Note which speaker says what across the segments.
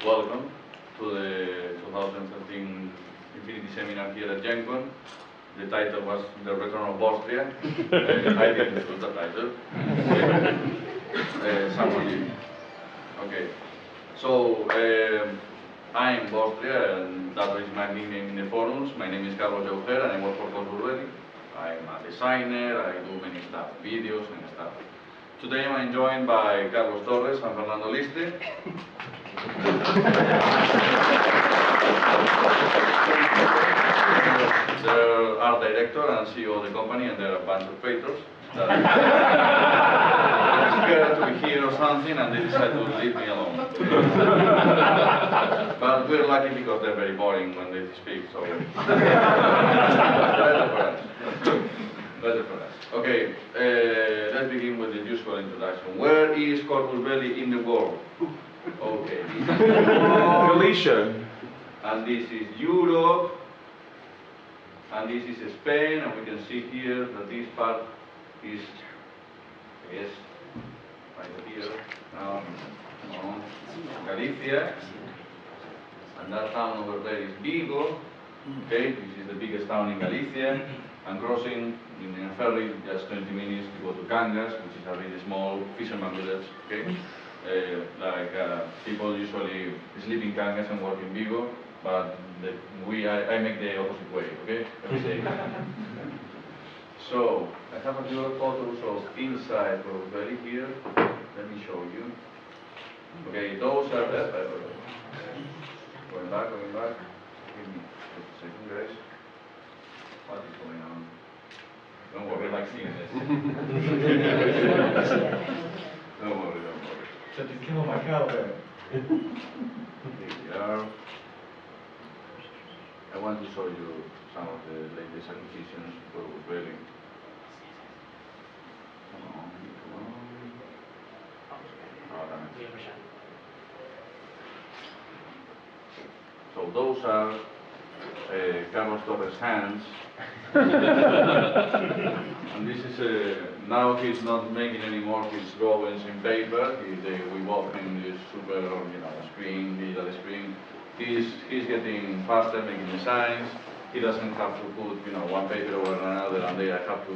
Speaker 1: Welcome to the 2013 Infinity Seminar here at GenCon. The title was The Return of Austria. I didn't choose the title. Someone did. Okay. So, I'm Austria, and that is my nickname in the forums. My name is Carlos and I work for Corvus Beli. I'm a designer, I do many stuff, videos and stuff. Today I'm joined by Carlos Torres and Fernando Liste. They're art director and CEO of the company, and they're a bunch of traitors that are scared to be here or something, and they decide to leave me alone. But we're lucky because they're very boring when they speak, so better for us. Better for us. Okay, let's begin with the usual introduction. Where is Corvus Beli in the world? Okay.
Speaker 2: Galicia.
Speaker 1: And this is Europe. And this is Spain, and we can see here that this part is, yes, right here, now, Galicia. And that town over there is Vigo. Okay, this is the biggest town in Galicia. And crossing in a ferry, just 20 minutes to go to Cangas, which is a really small fisherman village. Okay, people usually sleep in Cangas and work in Vigo, but I make the opposite way. Okay, every day. So I have a few photos of inside Corvus Beli here. Let me show you. Okay, those are going back. Give me just a second, guys. What is going on? Don't worry, like seeing this. Don't worry.
Speaker 2: Se ti chiamo Macao.
Speaker 1: Here we are. I want to show you some of the latest acquisitions for Corvus Beli. Come on. Oh, damn it. So those are Carlos Torres' hands. And this is now he's not making any more his drawings in paper. We bought him this super, screen, digital screen. He's getting faster making designs. He doesn't have to put one paper over another, and then I have to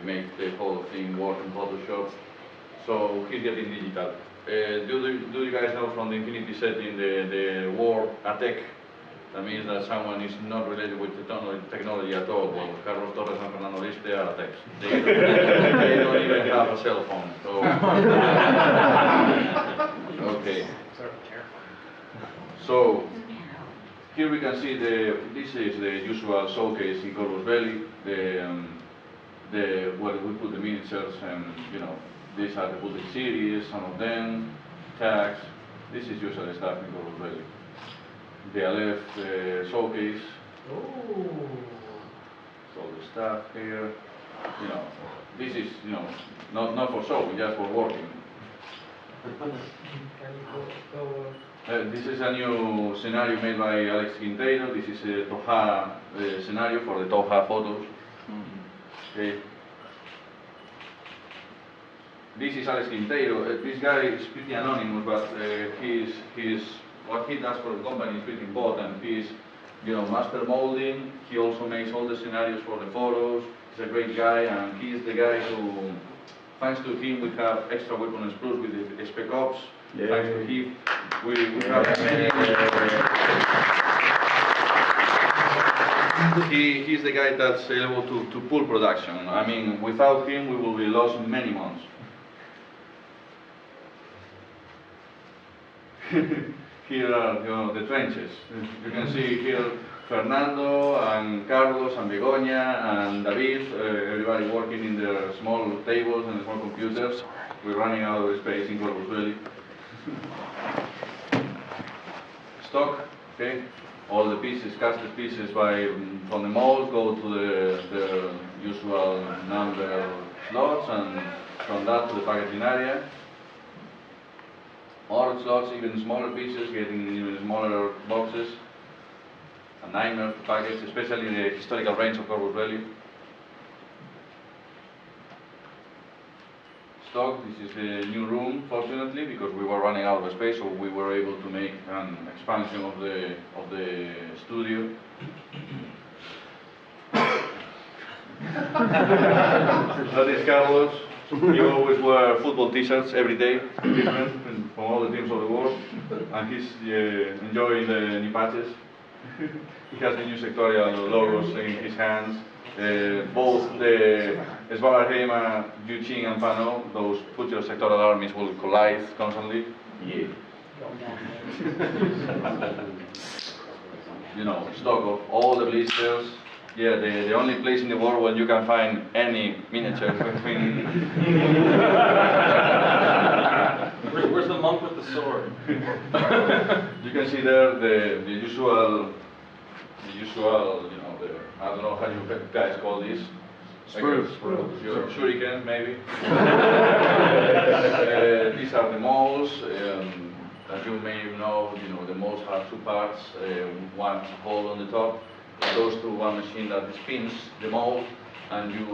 Speaker 1: make the whole thing work in Photoshop. So he's getting digital. Do you guys know from the Infinity setting the word ATEC? That means that someone is not related with technology at all. Well, Carlos Torres and Fernando Liste are ATECs. They don't even have a cell phone. So okay. So here we can see this is the usual showcase in Corvus Beli. Where we put the miniatures, and these are the bullet series, some of them, tags. This is usually stuff in Corvus Beli. The Aleph showcase.
Speaker 2: Oh.
Speaker 1: So the stuff here, this is not for show, just for working. This is a new scenario made by Alex Quinteiro. This is a Toha scenario for the Toha photos. Okay. This is Alex Quinteiro. This guy is pretty anonymous, but what he does for the company is pretty important. He's, master molding. He also makes all the scenarios for the photos. He's a great guy, and he is the guy who, thanks to him, we have extra weapon sprues with the Spec Ops.
Speaker 2: Yeah.
Speaker 1: Thanks to him, we have many. He's the guy that's able to pull production. I mean, without him, we will be lost many months. Here are the trenches. You can see here Fernando and Carlos and Begoña and David, everybody working in their small tables and small computers. We're running out of space in Corvus Beli. Stock, okay. All the pieces, casted pieces from the molds go to the usual number slots, and from that to the packaging area. More slots, even smaller pieces, getting even smaller boxes. A nightmare to package, especially the historical range of Corvus Beli. stock. This is the new room, fortunately, because we were running out of space, so we were able to make an expansion of the studio. That is Carlos. He always wears football t-shirts every day, different from all the teams of the world, and he's enjoying the new patches. He has the new sectorial logos in his hands. Both the Svarahema, Yuqing and Pano, those future sectoral armies will collide constantly. Yeah. You know, stock of all the blisters. Yeah, the only place in the world where you can find any miniature.
Speaker 3: Where's the monk with the sword?
Speaker 1: You can see there the usual, you know, I don't know how you guys call this.
Speaker 2: Spruce.
Speaker 1: Shurikens, maybe. These are the molds. As you may know, the molds have two parts. One hole on the top. It goes through one machine that spins the mold, and you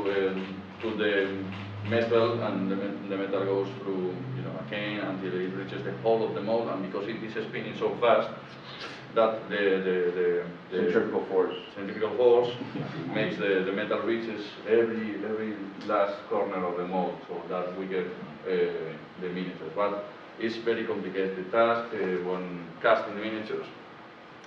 Speaker 1: put the metal, and the metal goes through a cane until it reaches the hole of the mold. And because it is spinning so fast, that the
Speaker 2: Centrifugal
Speaker 1: force makes the metal reaches every last corner of the mold, so that we get the miniatures. But it's very complicated task when casting the miniatures.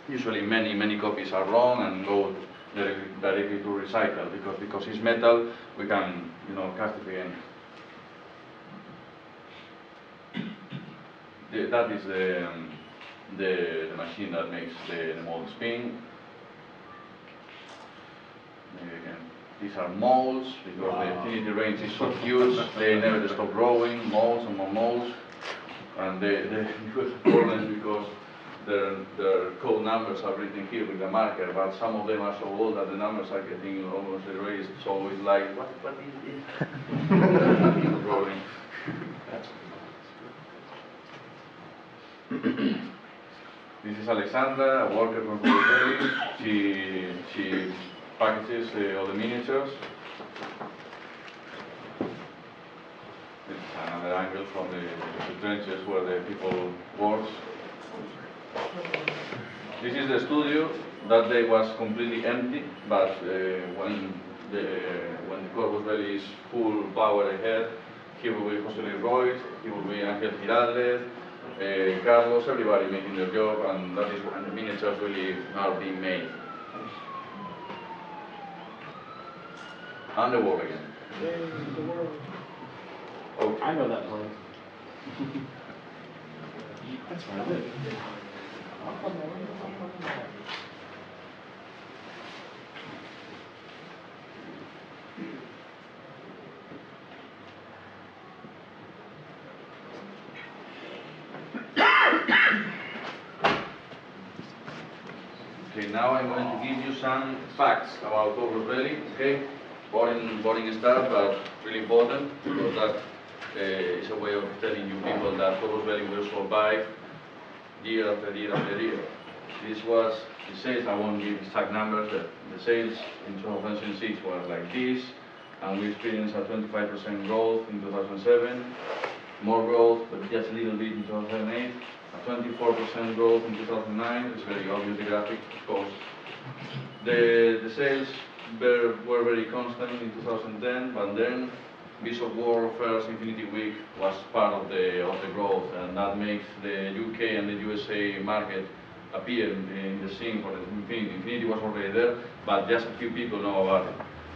Speaker 1: Usually many copies are wrong and go directly to recycle, because it's metal, we can cast it again. That is the machine that makes the mold spin. Again, these are molds, because the infinity range is so huge, they never stop growing, molds and more molds. And they have problems because their code numbers are written here with the marker, but some of them are so old that the numbers are getting almost erased, so it's like, what is this? Growing. This is Alexandra, a worker from Corvus Beli. She packages all the miniatures. This is another angle from the trenches where the people work. This is the studio. That day was completely empty, but when the Corvus Beli is full power ahead, here will be José Luis Roy, here will be Ángel Giraldez, Carlos, everybody making their job, and that is when the miniatures really are being made. And the world again.
Speaker 4: Yay, the world.
Speaker 1: Oh,
Speaker 4: I know that place. That's where I live.
Speaker 1: Okay, now I'm going to give you some facts about Corvus Beli. Okay, boring stuff, but really important, because that is a way of telling you people that Corvus Beli will survive year after year after year. This was the sales. I won't give exact numbers. The sales in 2006 was like this, and we experienced a 25% growth in 2007, more growth, but just a little bit in 2008. A 24% growth in 2009, it's very obvious, the graphic, of course. The sales were very constant in 2010, but then Beast of War First Infinity Week was part of the growth, and that makes the UK and the USA market appear in the scene for the Infinity. Infinity was already there, but just a few people know about it.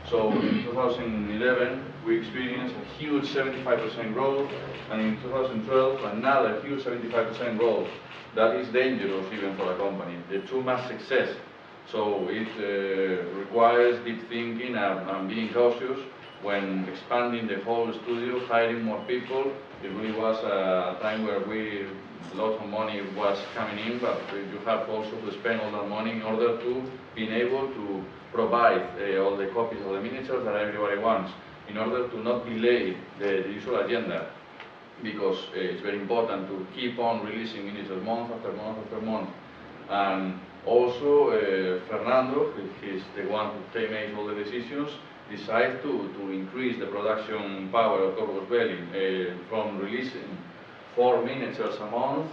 Speaker 1: So in 2011, we experienced a huge 75% growth, and in 2012, another huge 75% growth. That is dangerous even for a company. The too much success. So it requires deep thinking and being cautious when expanding the whole studio, hiring more people. It really was a time where lots of money was coming in, but you have also to spend all that money in order to be able to provide all the copies of the miniatures that everybody wants, in order to not delay the usual agenda, because it's very important to keep on releasing miniatures month after month after month. And also Fernando, he's the one who makes all the decisions, decided to increase the production power of Corvus Beli from releasing 4 miniatures a month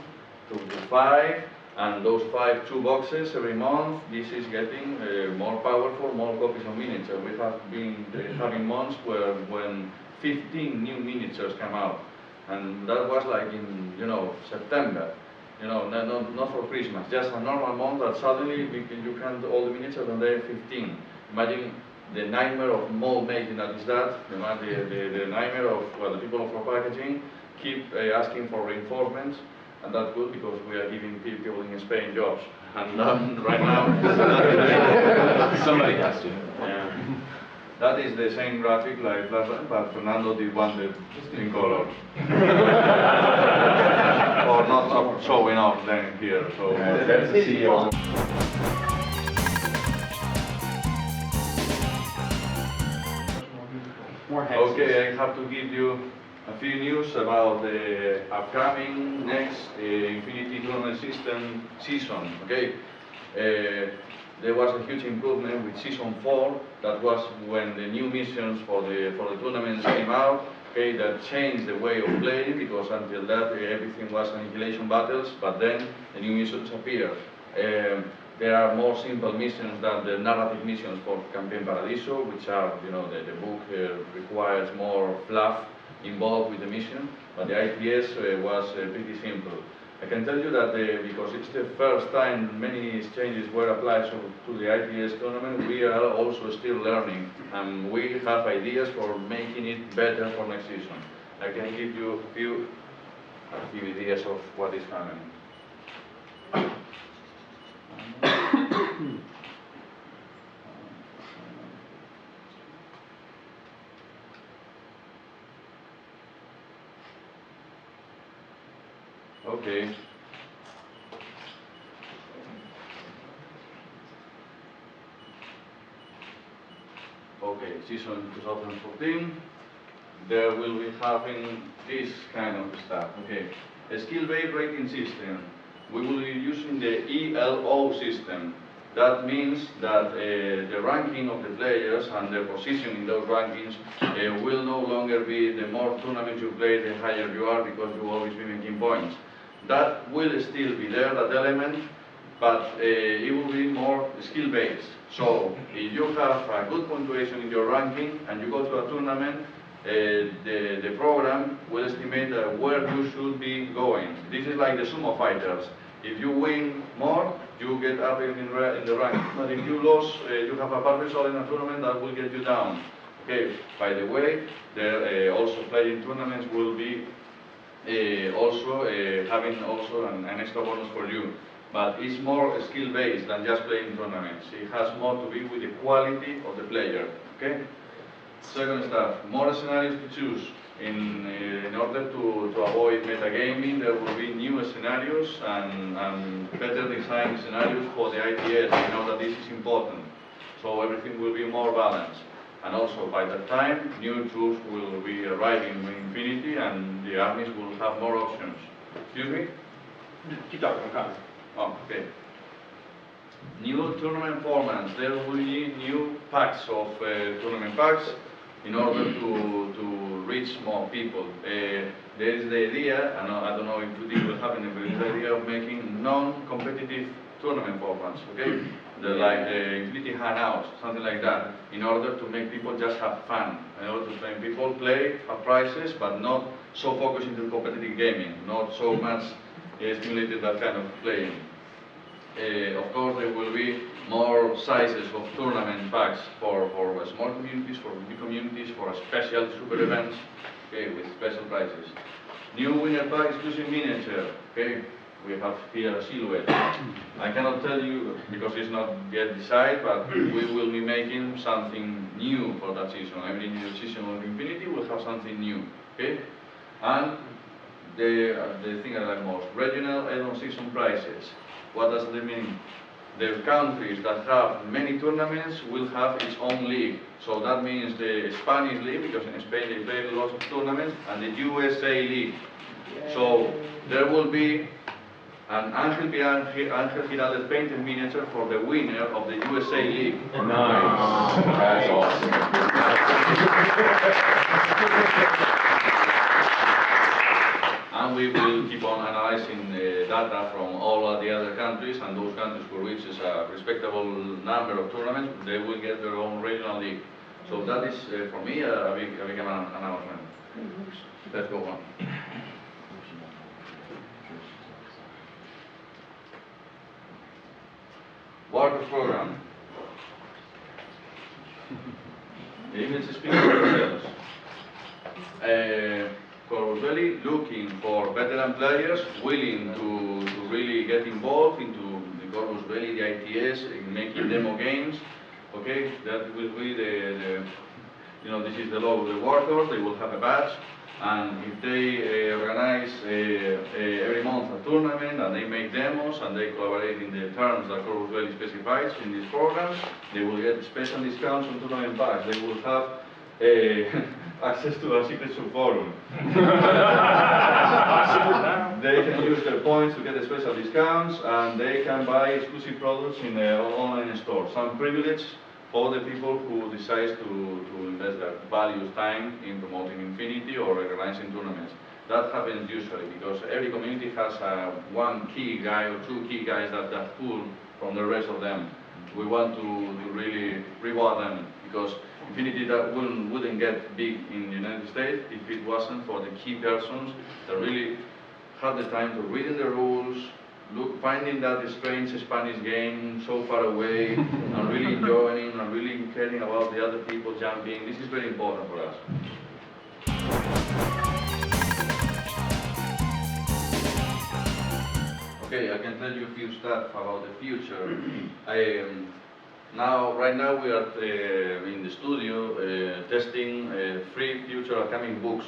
Speaker 1: to 5, and those 5, 2 boxes every month. This is getting more powerful, more copies of miniature. We have been having months when 15 new miniatures come out, and that was like in September. Not for Christmas, just a normal month that suddenly you count all the miniatures and there are 15. Imagine the nightmare of mold making that is that, the nightmare of the people for packaging keep asking for reinforcements, and that's good because we are giving people in Spain jobs. And right now,
Speaker 4: Somebody has to.
Speaker 1: yeah. That is the same graphic like last time, but Fernando did want it in color. Or not showing off then here. So
Speaker 4: That's the CEO. More hexes.
Speaker 1: okay, I have to give you a few news about the upcoming next Infinity Tournament System season. Okay, there was a huge improvement with Season 4. That was when the new missions for the tournaments came out. Okay, that changed the way of playing, because until that everything was annihilation battles, but then the new missions appeared. There are more simple missions than the narrative missions for Campaign Paradiso, which are, the book requires more fluff involved with the mission, but the ITS was pretty simple. I can tell you that because it's the first time many changes were applied to the ITS tournament, we are also still learning, and we have ideas for making it better for next season. I can give you a few ideas of what is coming. Okay. Okay, season 2014, there will be having this kind of stuff. Okay, a skill-based rating system. We will be using the ELO system. That means that the ranking of the players and their position in those rankings will no longer be the more tournaments you play, the higher you are, because you will always be making points. That will still be there, that element, but it will be more skill-based. So if you have a good punctuation in your ranking and you go to a tournament, the program will estimate where you should be going. This is like the sumo fighters. If you win more, you get up in the rank. But if you lose, you have a bad result in a tournament, that will get you down. Okay. By the way, there also playing tournaments will be having also an extra bonus for you. But it's more skill-based than just playing tournaments. It has more to do with the quality of the player. Okay. Second stuff, more scenarios to choose. In order to avoid metagaming, there will be new scenarios and better designed scenarios for the ITS. You know that this is important. So everything will be more balanced. And also by that time, new troops will be arriving in Infinity and the armies will have more options. Excuse me?
Speaker 4: Keep talking, I'm coming.
Speaker 1: Oh, okay. New tournament formats. There will be new packs of tournament packs in order to reach more people. There is the idea, and I don't know if this will happen, but it's the idea of making non-competitive tournament formats, okay? Like the Infinity Hangout, something like that, in order to make people just have fun, in order to make people play, have prizes, but not so focused into competitive gaming, not so much stimulated that kind of playing. Of course, there will be more sizes of tournament packs for small communities, for big communities, for special super events, okay, with special prizes. New winner pack exclusive miniature, okay. We have here a silhouette. I cannot tell you because it's not yet decided, but we will be making something new for that season. Every new season of Infinity will have something new, okay. And the thing I like most, regional add-on season prizes. What does that mean? The countries that have many tournaments will have its own league. So that means the Spanish league, because in Spain they play lots of tournaments, and the USA league. So there will be And Angel Giraldez painted miniature for the winner of the USA League.
Speaker 4: Nice. That's awesome.
Speaker 1: And we will keep on analyzing data from all of the other countries, and those countries who reaches a respectable number of tournaments, they will get their own regional league. So that is, for me, a big announcement. Let's go on. Workers program. The image speaks for themselves. Corvus Beli looking for veteran players willing to really get involved into the Corvus Beli, the ITS, in making demo games. Okay, that will be this is the logo of the workers. They will have a badge, and if they organize every month a tournament and they make demos and they collaborate in the terms that Corvus Beli specifies in this program, they will get special discounts on tournament packs. They will have access to a secret subforum. They can use their points to get special discounts, and they can buy exclusive products in the online store. Some privilege for the people who decide to invest their valuable time in promoting Infinity or organizing tournaments. That happens usually because every community has one key guy or two key guys that pull from the rest of them. We want to really reward them, because Infinity that wouldn't get big in the United States if it wasn't for the key persons that really had the time to read in the rules, finding that strange Spanish game so far away, and really enjoying and really caring about the other people jumping. This is very important for us. Okay, I can tell you a few stuff about the future. Right now we are in the studio testing 3 future upcoming books,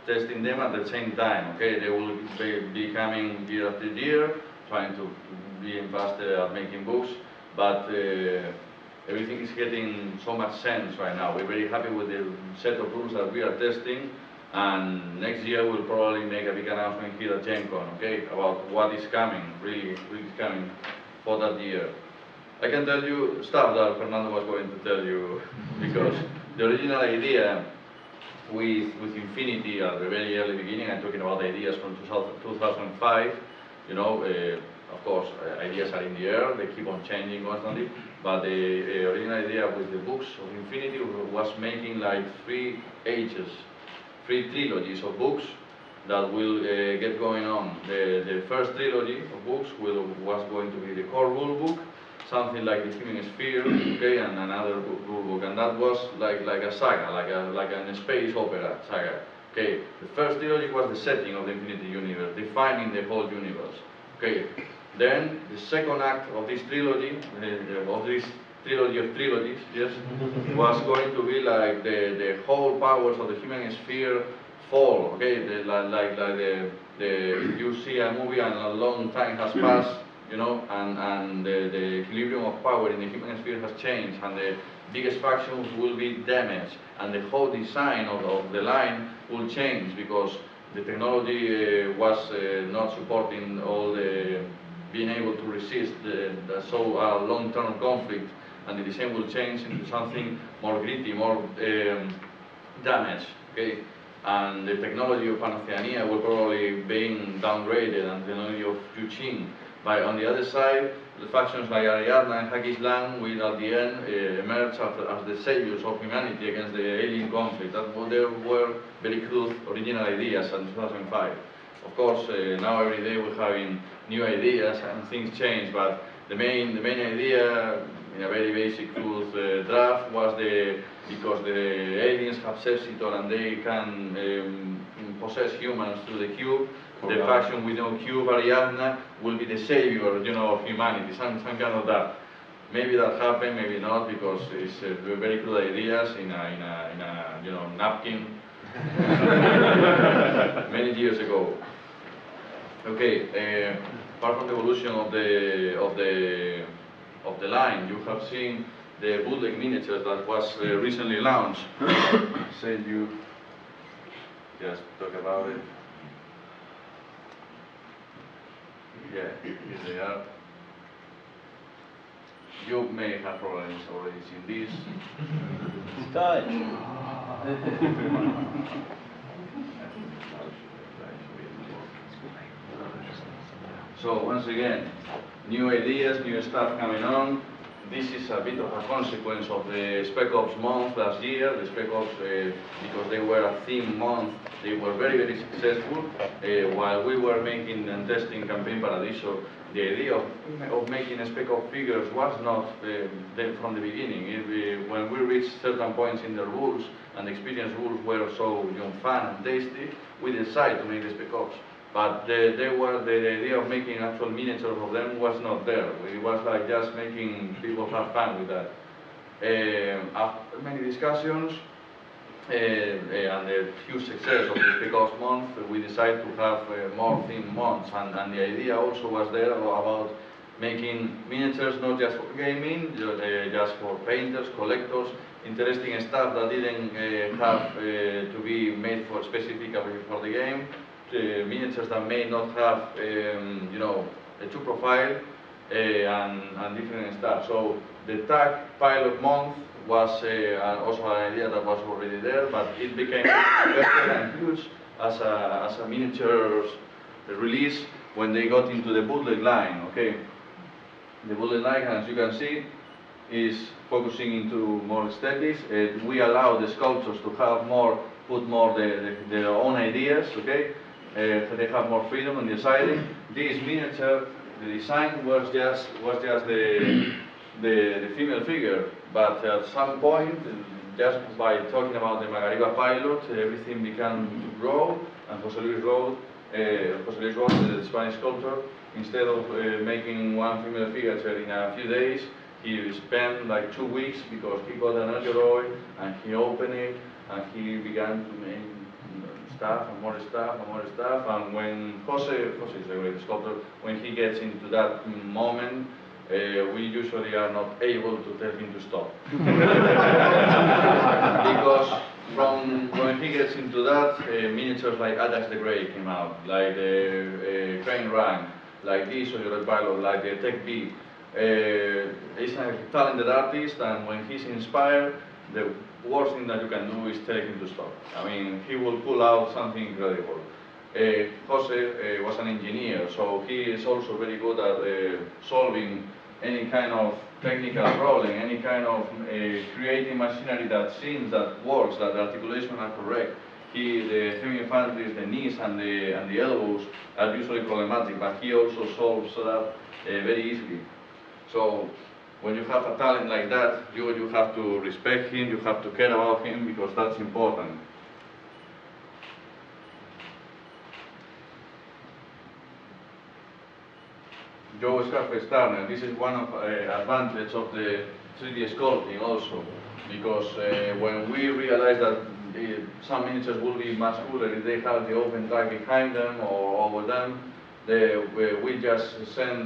Speaker 1: testing them at the same time. Okay, they will be coming year after year, trying to be faster at making books, but everything is getting so much sense right now. We're very happy with the set of rules that we are testing, and next year we'll probably make a big announcement here at Gen Con, okay, about what is coming, really coming for that year. I can tell you stuff that Fernando was going to tell you, because the original idea with Infinity at the very early beginning, I'm talking about ideas from 2005, of course, ideas are in the air, they keep on changing constantly, but the original idea with the books of Infinity was making like 3 trilogies of books that will get going on. The first trilogy of books was going to be the core rule book, something like the Human Sphere, okay, and another rule book, and that was like a saga, like a space opera saga. Okay, the first trilogy was the setting of the Infinity Universe, defining the whole universe. Okay, then the second act of this trilogy, of this trilogy of trilogies, yes, was going to be like the whole powers of the Human Sphere fall. Okay, if you see a movie and a long time has passed, and the equilibrium of power in the Human Sphere has changed, and the biggest factions will be damaged, and the whole design of the line will change, because the technology was not supporting all the being able to resist the long-term conflict, and the design will change into something more gritty, more damage, okay? And the technology of Panoceania will probably be downgraded, and the technology of Yuqing. But on the other side, the factions like Ariadna and Hakislan will at the end emerge as the saviors of humanity against the alien conflict. There were very crude original ideas in 2005. Of course, now every day we're having new ideas and things change, but the main idea, in a very basic truth draft, was because the aliens have Sepsitor and they can possess humans through the cube. The faction with no cube, Ariadna, will be the savior, of humanity, some kind of that. Maybe that happened, maybe not, because it's very crude ideas in a napkin many years ago. Okay, apart from the evolution of the line, you have seen the bootleg miniatures that was recently launched. Say you just talk about it. Yeah, here they are. You may have problems already seen this.
Speaker 4: Touch.
Speaker 1: So once again, new ideas, new stuff coming on. This is a bit of a consequence of the Spec Ops month last year. The Spec Ops, because they were a theme month, they were very, very successful. While we were making and testing Campaign Paradiso, the idea of making a Spec Ops figures was not there from the beginning. When we reached certain points in the rules, and the experience rules were so fun and tasty, we decided to make the Spec Ops. But the idea of making actual miniatures of them was not there. It was like just making people have fun with that. After many discussions and the huge success of the Spec Ops month, we decided to have more theme months. And the idea also was there about making miniatures not just for gaming, just for painters, collectors, interesting stuff that didn't have to be made for specifically for the game. Miniatures that may not have, a true profile and different stuff. So the tag pilot month was also an idea that was already there, but it became better and huge as a miniatures release when they got into the bootleg line. Okay, the bootleg line, as you can see, is focusing into more aesthetics. We allow the sculptors to have put more their own ideas. Okay. They have more freedom in deciding. This miniature, the design was just the female figure, but at some point, just by talking about the Magariba pilot, everything began to grow, and José Luis Rode, the Spanish sculptor, instead of making one female figure in a few days, he spent like 2 weeks because he got an algaroid and he opened it and he began to make stuff and more stuff and more stuff. And when Jose is a great sculptor, when he gets into that moment, we usually are not able to tell him to stop. Because from when he gets into that, miniatures like Adax the Grey came out, like the Crane Rank, like this or your pilot, like the Tech B. He's a talented artist, and when he's inspired, the worst thing that you can do is tell him to stop. I mean, he will pull out something incredible. Jose was an engineer, so he is also very good at solving any kind of technical problem, any kind of creating machinery that seems, that works, that the articulations are correct. The heavy infantry, the knees and the elbows are usually problematic, but he also solves that very easily. So when you have a talent like that, you have to respect him, you have to care about him, because that's important. Joe Scarface Turner, this is one of advantage of the 3D sculpting also, because when we realized that some miniatures will be much cooler if they have the open tag behind them or over them, we just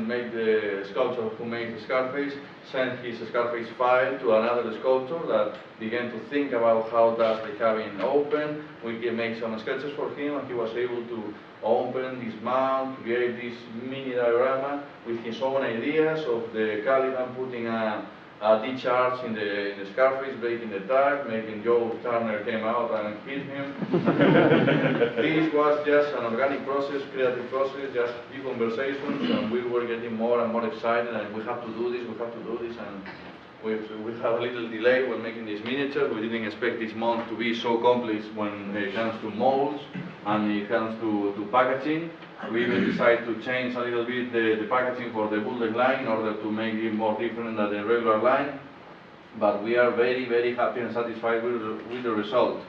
Speaker 1: make the sculptor who makes the Scarface, send his Scarface file to another sculptor that began to think about how does the cabin open. We can make some sketches for him, and he was able to open his mount, create this mini diorama with his own ideas of the Caliban putting a D-charge in the Scarface, breaking the tag, making Joe Turner came out and hit him. This was just an organic process, creative process, just few conversations, and we were getting more and more excited, and we have to do this, and we have a little delay when making this miniature. We didn't expect this month to be so complex when it comes to molds and it comes to packaging. We even decided to change a little bit the packaging for the bootleg line in order to make it more different than the regular line. But we are very, very happy and satisfied with the result.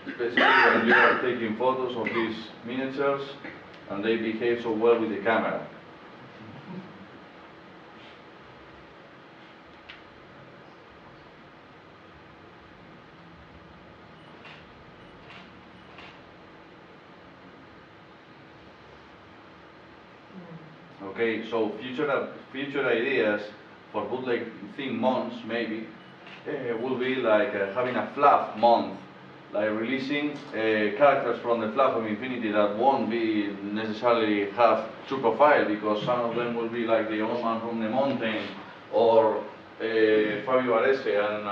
Speaker 1: Especially when you are taking photos of these miniatures and they behave so well with the camera. Okay, so future ideas for bootleg theme months maybe will be like having a fluff month like releasing characters from the flag of infinity that won't be necessarily have true profile, because some of them will be like the old man from the mountain, or Fabio Arese, and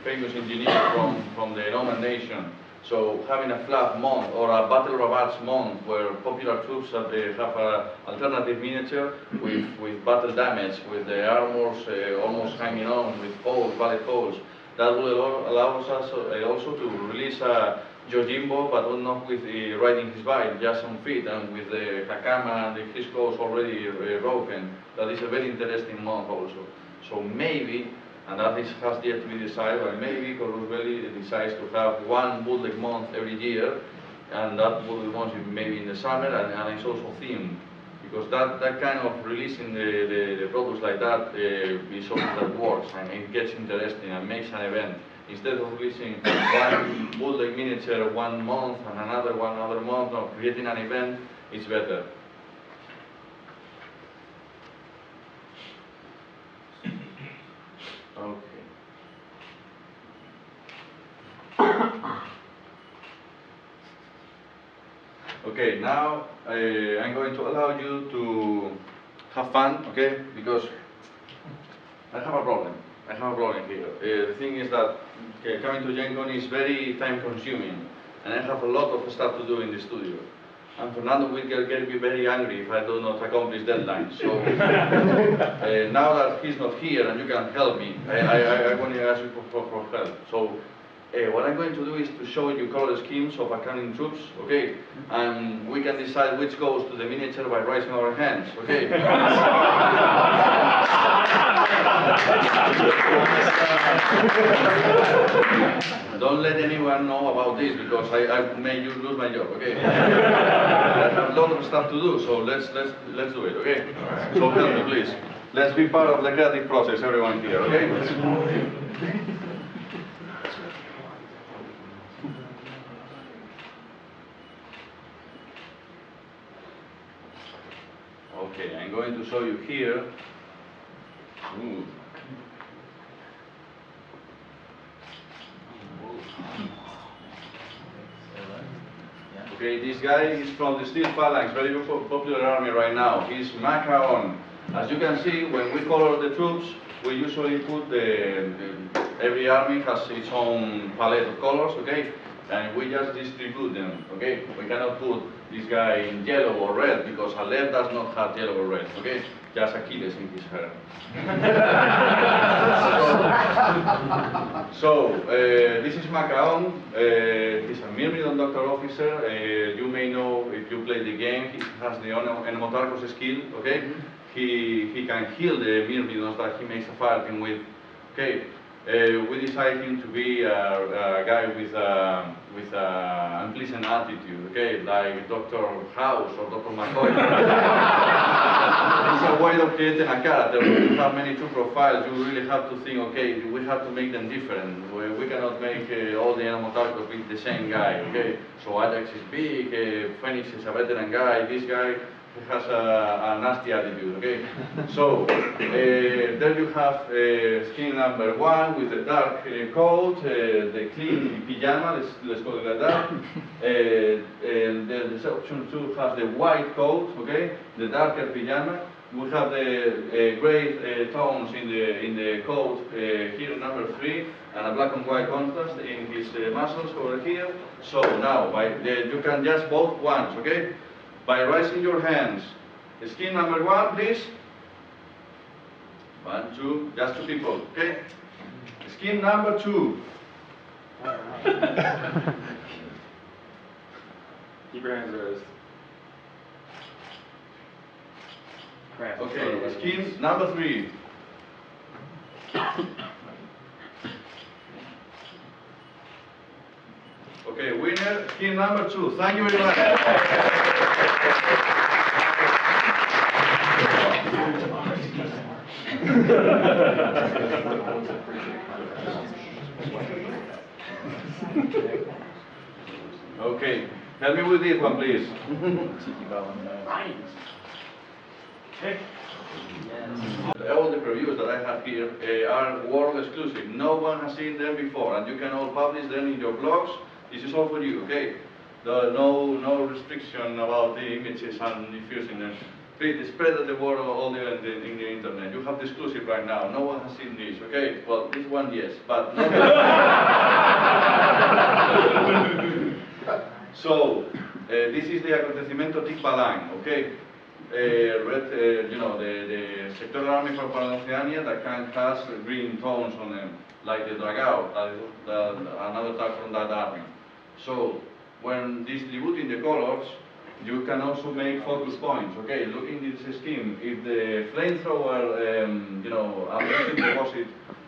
Speaker 1: famous engineer from the Roman nation. So having a flag month or a battle ravage month where popular troops have an alternative miniature with battle damage, with the armors almost hanging on, with holes, valid holes, that will allow us also to release a Yojimbo, but not with riding his bike, just on feet, and with the Hakama and his clothes already broken. That is a very interesting month also. So maybe, and that has yet to be decided, but maybe Corvus Beli decides to have one bootleg month every year, and that bootleg month is maybe in the summer, and it's also themed. Because that kind of releasing the products like that is something that works, and it gets interesting and makes an event. Instead of releasing one bootleg miniature one month and another month, or creating an event, it's better. Okay. Okay, now I'm going to allow you to have fun, okay? Because I have a problem. I have a problem here. The thing is that coming to Gen Con is very time consuming, and I have a lot of stuff to do in the studio. And Fernando will get me very angry if I do not accomplish deadlines. So now that he's not here and you can help me, I want to ask you for help. So what I'm going to do is to show you color schemes of upcoming troops, okay? And we can decide which goes to the miniature by raising our hands, okay? Don't let anyone know about this, because I made you lose my job, okay? I have a lot of stuff to do, so let's do it, okay? So help me, please. Let's be part of the creative process, everyone here, okay? Okay, I'm going to show you here. Ooh. Okay, this guy is from the Steel Phalanx, very popular army right now. He's Macaon. As you can see, when we color the troops, we usually put every army has its own palette of colors, okay? And we just distribute them, okay? We cannot put this guy in yellow or red, because Alef does not have yellow or red, okay? Just Achilles in his hair. So this is Macaon. He's a Myrmidon Doctor Officer. You may know, if you play the game, he has the Enemotarchos skill, okay? He can heal the Myrmidons that he makes a fire team with, okay? We decided him to be a guy with an unpleasant attitude, okay, like Dr. House or Dr. McCoy. It's a way of creating a character. When you have many true profiles, you really have to think, okay, we have to make them different. We cannot make all the Enemotarchos with the same guy, okay? So Ajax is big, Phoenix is a veteran guy, this guy has a nasty attitude, okay? So, there you have skin number 1 with the dark coat, the clean pyjama, let's call it like that. And the option 2 has the white coat, okay? The darker pyjama. We have the gray tones in the coat here, number 3, and a black and white contrast in his muscles over here. So now, you can just vote once, okay? By raising your hands. Skin number 1, please. 1, 2, just 2 people, okay? Skin number 2.
Speaker 4: Keep your hands raised.
Speaker 1: Okay, skin number 3. Okay, winner, skin number 2. Thank you very much. Okay, help me with this one, please. All the previews that I have here are world exclusive. No one has seen them before, and you can all publish them in your blogs. This is all for you, okay? No restriction about the images and diffusing them. Please spread the word all in the internet. You have the exclusive right now. No one has seen this, okay? Well, this one yes, but not. So this is the acontecimiento Tikbalang, okay? The sectoral army for Pan-Oceania that has green tones on them, like the Dragao, another type from that army. So when distributing the colors, you can also make focus points. Okay, looking at this scheme, if the flamethrower, ammunition deposit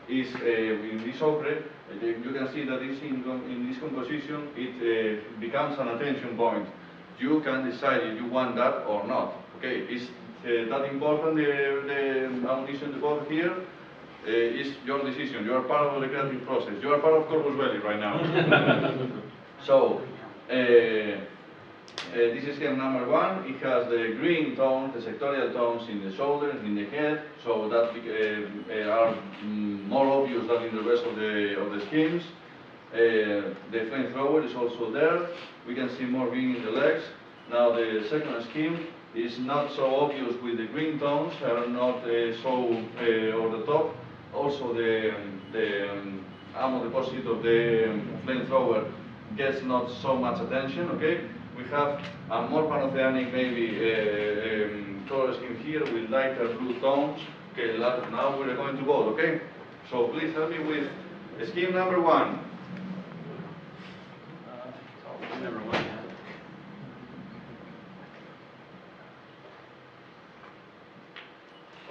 Speaker 1: is in this ochre, you can see that in this composition it becomes an attention point. You can decide if you want that or not. Okay, is that important, the ammunition deposit here? Is your decision. You are part of the creative process. You are part of Corvus Beli right now. So, this is scheme number 1. It has the green tones, the sectorial tones in the shoulders, in the head, so that are more obvious than in the rest of the schemes. The flamethrower is also there. We can see more green in the legs. Now the second scheme is not so obvious with the green tones, are not so over the top. Also the ammo deposit of the flamethrower gets not so much attention, okay? We have a more Pan-Oceanic maybe color scheme here with lighter blue tones. Okay, now we're going to vote, okay? So please help me with scheme number 1.
Speaker 4: Number 1.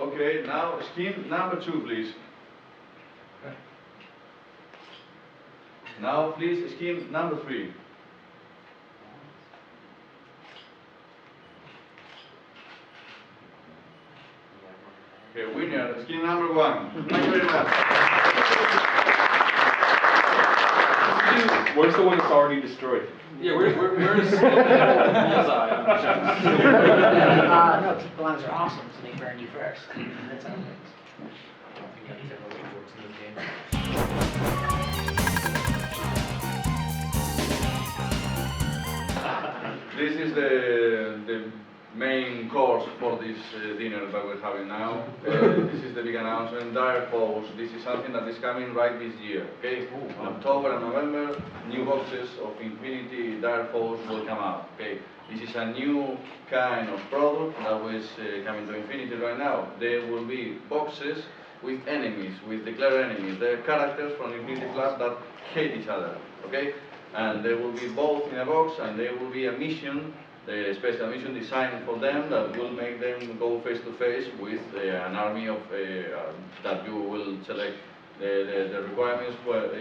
Speaker 1: Okay, now scheme number 2, please. Now, please, scheme number 3. Okay, winner, scheme number 1. Thank you very much.
Speaker 2: Where's the one that's already destroyed?
Speaker 4: Yeah, where's Bullseye?
Speaker 3: No, Tikbalangs are awesome, so they burn you first. That's how it works.
Speaker 1: This is the main course for this dinner that we're having now. This is the big announcement, Dire POES. This is something that is coming right this year, okay? In October and November, new boxes of Infinity Dire POES will come out, okay? This is a new kind of product that is coming to Infinity right now. There will be boxes with enemies, with declared enemies. They're characters from Infinity Club that hate each other, okay? And they will be both in a box, and there will be a mission, the special mission designed for them that will make them go face to face with an army of that you will select. The requirements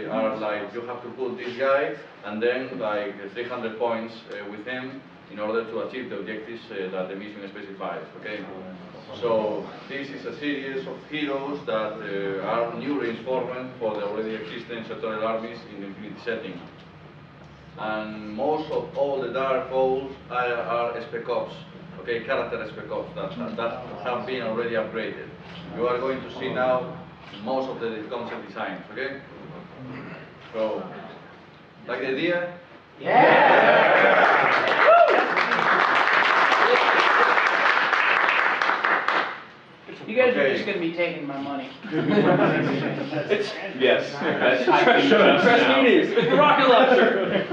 Speaker 1: are like you have to put this guy and then like 300 points with him in order to achieve the objectives that the mission specifies. Okay, so this is a series of heroes that are new reinforcement for the already existing sectoral armies in the Infinity setting. And most of all the Dark Poles are Spec Ops, okay, character Spec Ops that have been already upgraded. You are going to see now most of the concept designs, okay? So, like the idea?
Speaker 3: Yeah! You guys are just going to be taking my money.
Speaker 2: Yes.
Speaker 4: Press meetings, the rocket launcher.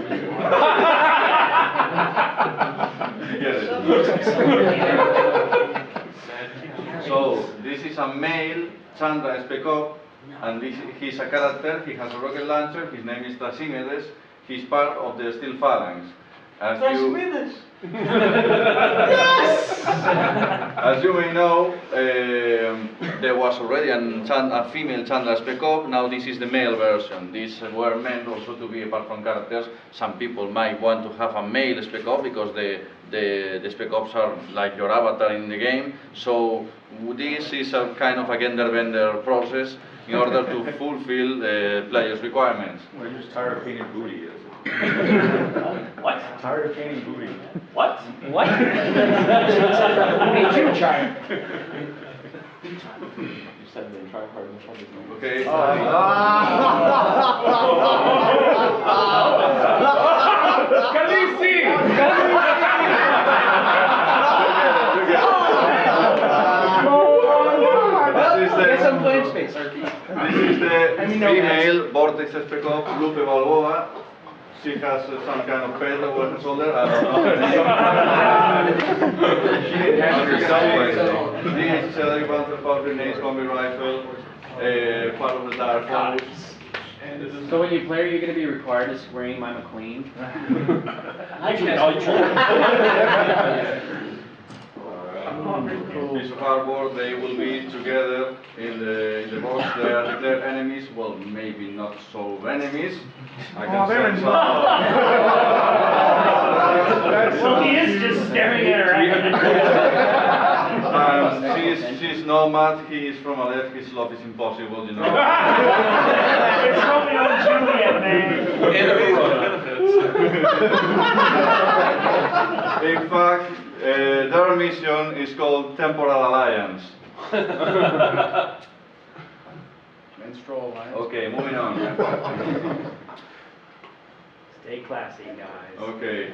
Speaker 1: So, this is a male Chandra Spec Op, and he's a character, he has a rocket launcher, his name is Trasimedes, he's part of the Steel Phalanx.
Speaker 3: Trasimedes!
Speaker 1: As you may know, there was already a female Chandra Spec Op. Now this is the male version. These were meant also to be apart from characters. Some people might want to have a male Spec Op because the Spec Ops are like your avatar in the game. So this is a kind of a gender bender process in order to fulfill the player's requirements.
Speaker 2: Well, you're just tired of painted booty.
Speaker 3: What?
Speaker 2: Tired of painting booty.
Speaker 3: What? What? Who made you try it?
Speaker 4: You said they try hard and try to do.
Speaker 1: Okay.
Speaker 2: Khaleesi!
Speaker 3: Get some blank space, RP.
Speaker 1: This is the female Vortex Spec Ops Lupe Balboa. She has some kind of pet over her shoulder. I don't know. This is Cedric Panther Power Grenades, Combi Rifle, part of the Dark Force.
Speaker 4: So when you play, are you going to be required to scream, "I'm a queen"?
Speaker 1: Piece of hardware, they will be together in the box. They are declared enemies. Well, maybe not so enemies. I can sense
Speaker 3: Well, he is just staring at her.
Speaker 1: she's nomad. He is from a left. His love is impossible, you know.
Speaker 3: It's Romeo and Juliet, man.
Speaker 1: In fact, their mission is called Temporal Alliance.
Speaker 3: Menstrual alliance.
Speaker 1: Okay, moving on.
Speaker 3: Stay classy, guys.
Speaker 1: Okay.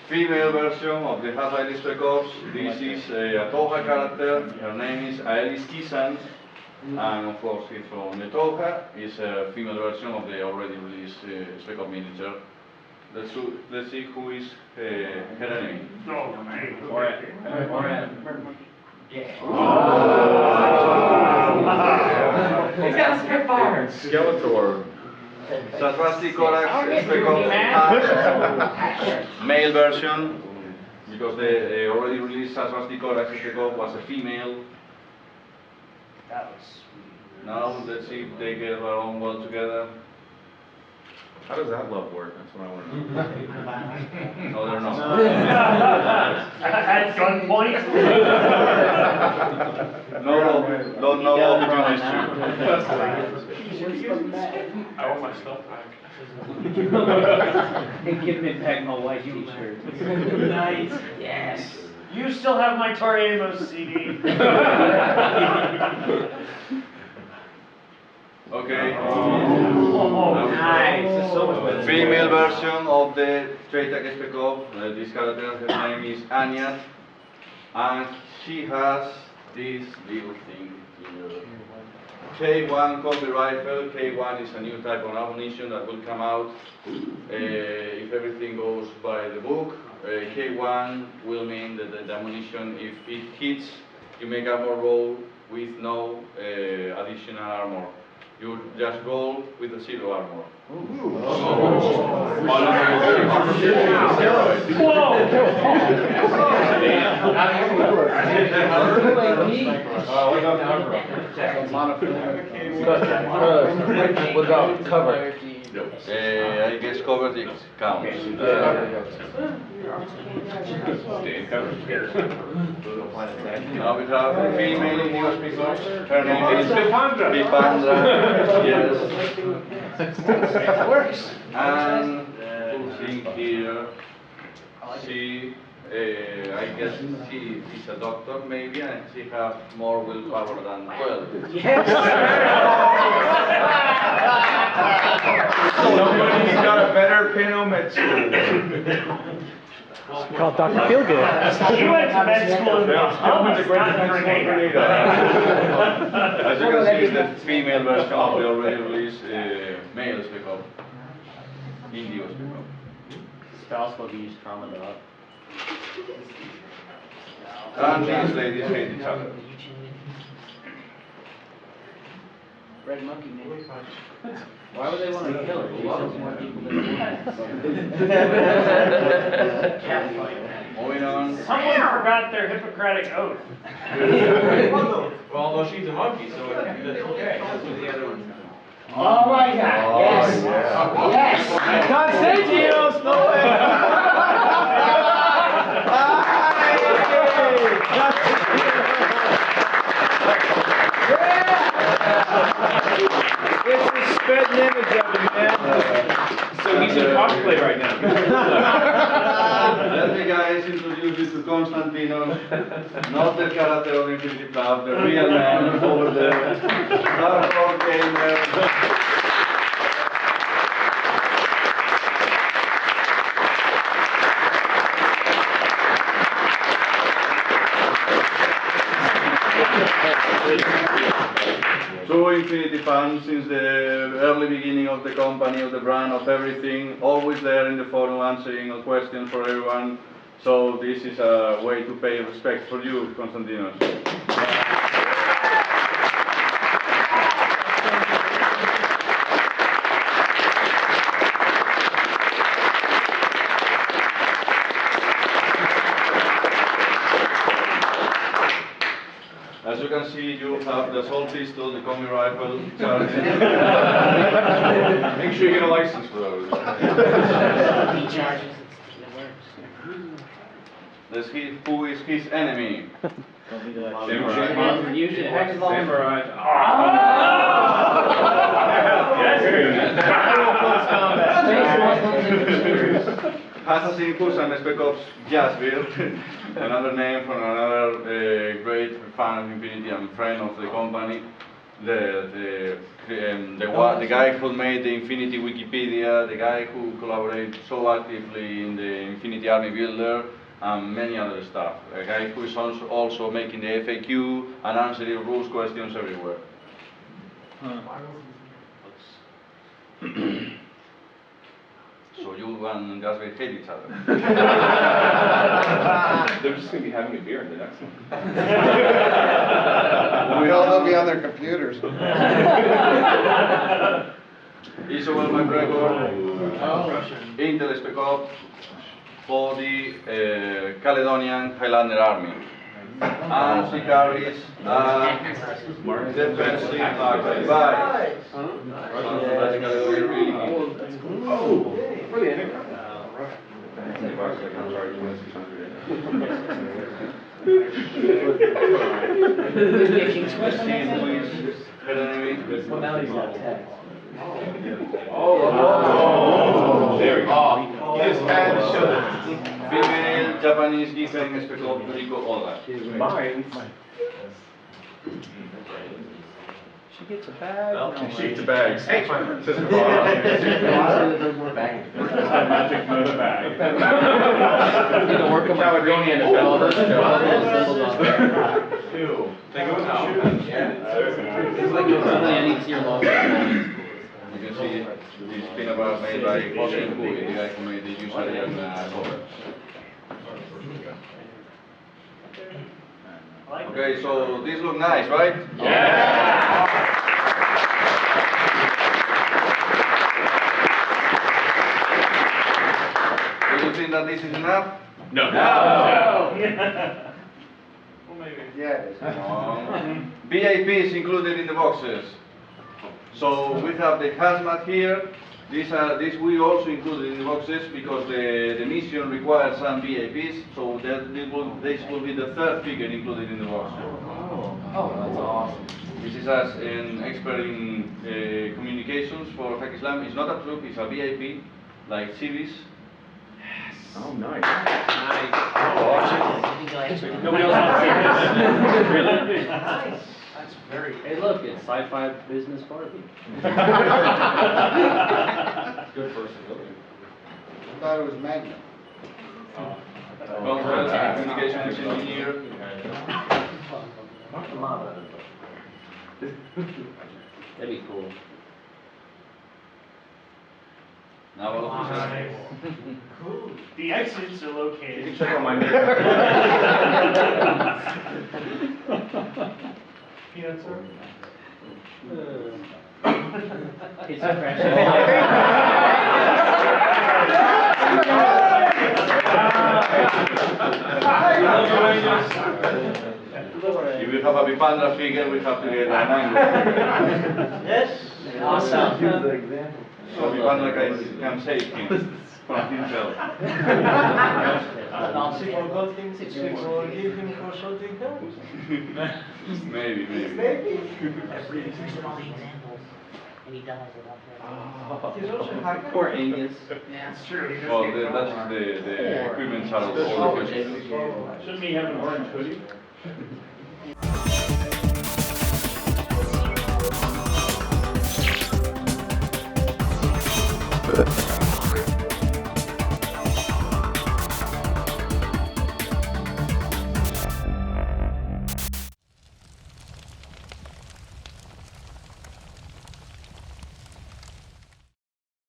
Speaker 1: Female version of the Half-Life Spec Ops. This is a Toha character. Her name is Aelis Kisan. And of course, he's from the Toha. Is a female version of the already released Spec Ops miniature. Let's see who is her enemy.
Speaker 3: He's got a spitfire.
Speaker 2: Skeletor.
Speaker 1: Sarvasti Corax Spec Ops male version, because the already released Sarvasti Corax Spec Ops was a female.
Speaker 3: That was sweet.
Speaker 1: Now let's see if they get along well together.
Speaker 2: How does that love work? That's what I want to know.
Speaker 1: No, they're not.
Speaker 3: At gunpoint?
Speaker 1: No love between these two.
Speaker 4: I want my stuff back. And give me back my white t-shirt.
Speaker 3: Nice. Yes. You still have my Tori Amos CD.
Speaker 1: Okay.
Speaker 3: Nice.
Speaker 4: This is so much better.
Speaker 1: Female version of the Straight Attack Spec Ops. This character, her name is Anya, and she has this little thing here. K1 combi rifle. K1 is a new type of ammunition that will come out if everything goes by the book. K1 will mean that the ammunition, if it hits, you make armor roll with no additional armor. You just roll with a 0 armor.
Speaker 2: Without cover.
Speaker 1: I guess covered it counts. Now we have a female in English speaker. Her name is Vipandra. Yes.
Speaker 3: That works.
Speaker 1: And seeing here, she, I guess she is a doctor maybe, and she has more willpower than 12.
Speaker 2: Somebody's got a better pin on med school.
Speaker 5: Called Dr. Feelgood.
Speaker 3: He went to med school in
Speaker 2: As
Speaker 1: As you can see, it's the female version of the already released male Spec Ops. Indio Spec Ops.
Speaker 4: Spouse will use trauma dog.
Speaker 1: And these ladies hate each other.
Speaker 4: Red monkey, man. Why would they want to kill her? She kills more people than
Speaker 1: Moving on.
Speaker 3: Someone forgot their Hippocratic oath.
Speaker 2: Well, although she's a monkey, so that's okay. That's what the other one's doing.
Speaker 3: Oh my God, yes. Yes.
Speaker 5: Constantinos, no way! It's a spitting image of him, man.
Speaker 2: So he's a cockroach.
Speaker 1: Not the character of Infinity Club, the real man over there. Hardcore gamer. True Infinity fan since the early beginning of the company, of the brand, of everything, always there in the forum answering all questions for everyone. So this is a way to pay respect for you, Konstantinos. As you can see, you have the assault pistol, the combi rifle, charging. Make sure you get a license for those.
Speaker 3: He charges, it works.
Speaker 1: Who is his enemy?
Speaker 4: Usually it happens all
Speaker 2: Samurai.
Speaker 1: Assassin Kusan Spec Ops Jasville, another name from another great fan of Infinity and friend of the company. The guy who made the Infinity Wikipedia, the guy who collaborated so actively in the Infinity Army Builder, and many other stuff. A guy who is also making the FAQ and answering rules questions everywhere. So you and Jasper hate each other.
Speaker 6: They're just going to be having a beer in the next one.
Speaker 7: They'll be on their computers.
Speaker 1: Isabel McGregor, Intel Spec Ops for the Caledonian Highlander Army. And she carries defensive device.
Speaker 6: Brilliant.
Speaker 3: Well, now he's got text.
Speaker 6: There we go.
Speaker 1: He just had to show that. Female Japanese defense Spec Ops Rico Oda.
Speaker 6: Mine.
Speaker 5: She gets a bag.
Speaker 6: Sheets of bags. Hey, says the bar. Magic mode bag.
Speaker 4: Caledonian is all those symbols on there.
Speaker 2: They go now.
Speaker 4: It's like you're suddenly I need to see your logo.
Speaker 1: You can see this peanut butter made by Hossein Hui, the guy who made the user and cover. Okay, so these look nice, right?
Speaker 6: Yeah.
Speaker 1: Do you think that this is enough?
Speaker 6: No.
Speaker 7: Yeah, it is.
Speaker 1: BAPs included in the boxes. So we have the hazmat here. These we also included in the boxes because the mission requires some BAPs. So this will be the third figure included in the box.
Speaker 4: Oh, that's awesome.
Speaker 1: This is us an expert in communications for Hack Islam. It's not a troop, it's a VIP, like civis.
Speaker 6: Oh, nice.
Speaker 3: Nobody else wants
Speaker 4: That's very. Hey, look, it's sci-fi business Barbie.
Speaker 2: Good person.
Speaker 7: I thought it was Magna.
Speaker 1: Communications engineer.
Speaker 4: That'd be cool.
Speaker 1: Now all of
Speaker 8: Cool. The exits are
Speaker 6: You
Speaker 8: located.
Speaker 6: can check out my name.
Speaker 8: Peanut sir?
Speaker 4: It's a crash.
Speaker 1: If we have a Bipandra figure, we have to get an angle.
Speaker 3: Yes? Awesome.
Speaker 1: So Bipandra can save him from himself. Maybe.
Speaker 3: Here's all the examples. and he dies without that.
Speaker 5: Poor Angus.
Speaker 3: Yeah.
Speaker 8: It's true. He just
Speaker 1: Well,
Speaker 8: gets
Speaker 1: that's
Speaker 8: going.
Speaker 1: the equipment are all the questions.
Speaker 6: Shouldn't he have an orange hoodie?